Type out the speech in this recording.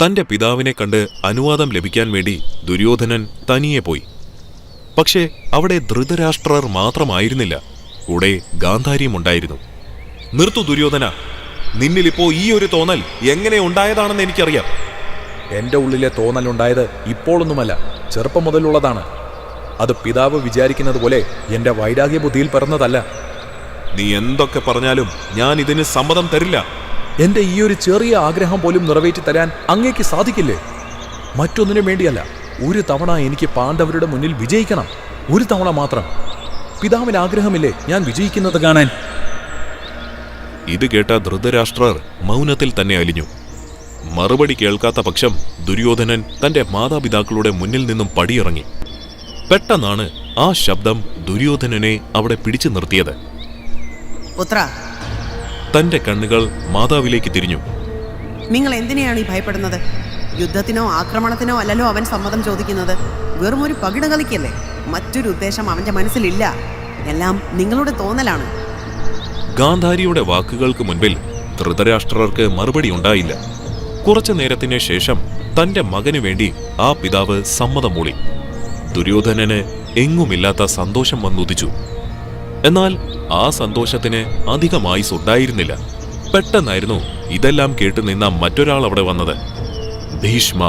തന്റെ പിതാവിനെ കണ്ട് അനുവാദം ലഭിക്കാൻ വേണ്ടി ദുര്യോധനൻ തനിയെ പോയി. പക്ഷേ അവിടെ ധൃതരാഷ്ട്രർ മാത്രമായിരുന്നില്ല, കൂടെ ഗാന്ധാരിയുമുണ്ടായിരുന്നു. നിർത്തു ദുര്യോധന, നിന്നിലിപ്പോ ഈ ഒരു തോന്നൽ എങ്ങനെ ഉണ്ടായതാണെന്ന് എനിക്കറിയാം. എന്റെ ഉള്ളിലെ തോന്നലുണ്ടായത് ഇപ്പോഴൊന്നുമല്ല, ചെറുപ്പം മുതലുള്ളതാണ്. അത് പിതാവ് വിചാരിക്കുന്നത് പോലെ എന്റെ വൈരാഗ്യ ബുദ്ധിയിൽ പിറന്നതല്ല. നീ എന്തൊക്കെ പറഞ്ഞാലും ഞാൻ ഇതിന് സമ്മതം തരില്ല. എന്റെ ഈ ഒരു ചെറിയ ആഗ്രഹം പോലും നിറവേറ്റി തരാൻ അങ്ങേക്ക് സാധിക്കില്ലേ? മറ്റൊന്നിനും വേണ്ടിയല്ല, ഒരു തവണ എനിക്ക് പാണ്ഡവരുടെ മുന്നിൽ വിജയിക്കണം. ഒരു തവണ മാത്രം. പിതാവിന് ആഗ്രഹമില്ലേ ഞാൻ വിജയിക്കുന്നത് കാണാൻ? ഇത് കേട്ട ധൃതരാഷ്ട്രർ മൗനത്തിൽ തന്നെ അലിഞ്ഞു. മറുപടി കേൾക്കാത്ത പക്ഷം ദുര്യോധനൻ തന്റെ മാതാപിതാക്കളുടെ മുന്നിൽ നിന്നും പടിയിറങ്ങി. പെട്ടെന്നാണ് ആ ശബ്ദം ദുര്യോധനനെ അവിടെ പിടിച്ചു നിർത്തിയത്. പുത്ര, തന്റെ കണ്ണുകൾ മാതാവിലേക്ക് തിരിഞ്ഞു. നിങ്ങൾ എന്തിനെയാണ് ഈ ഭയപ്പെടുന്നത്? യുദ്ധത്തിനോ ആക്രമണത്തിനോ അല്ലല്ലോ അവൻ സമ്മതം ചോദിക്കുന്നത്. വെറും ഒരു പകിട കളിക്കല്ലേ. മറ്റൊരു ഉദ്ദേശം അവന്റെ മനസ്സിലില്ല. എല്ലാം നിങ്ങളുടെ തോന്നലാണ്. ഗാന്ധാരിയുടെ വാക്കുകൾക്ക് മുൻപിൽ ധൃതരാഷ്ട്രർക്ക് മറുപടി ഉണ്ടായില്ല. കുറച്ചു നേരത്തിന് ശേഷം തന്റെ മകനു വേണ്ടി ആ പിതാവ് സമ്മതം മൂളി. ദുര്യോധനന് എങ്ങുമില്ലാത്ത സന്തോഷം വന്നുദിച്ചു. എന്നാൽ ആ സന്തോഷത്തിന് അധികമായുസ് ഉണ്ടായിരുന്നില്ല. പെട്ടെന്നായിരുന്നു ഇതെല്ലാം കേട്ടുനിന്ന മറ്റൊരാൾ അവിടെ വന്നത്. ഭീഷ്മ.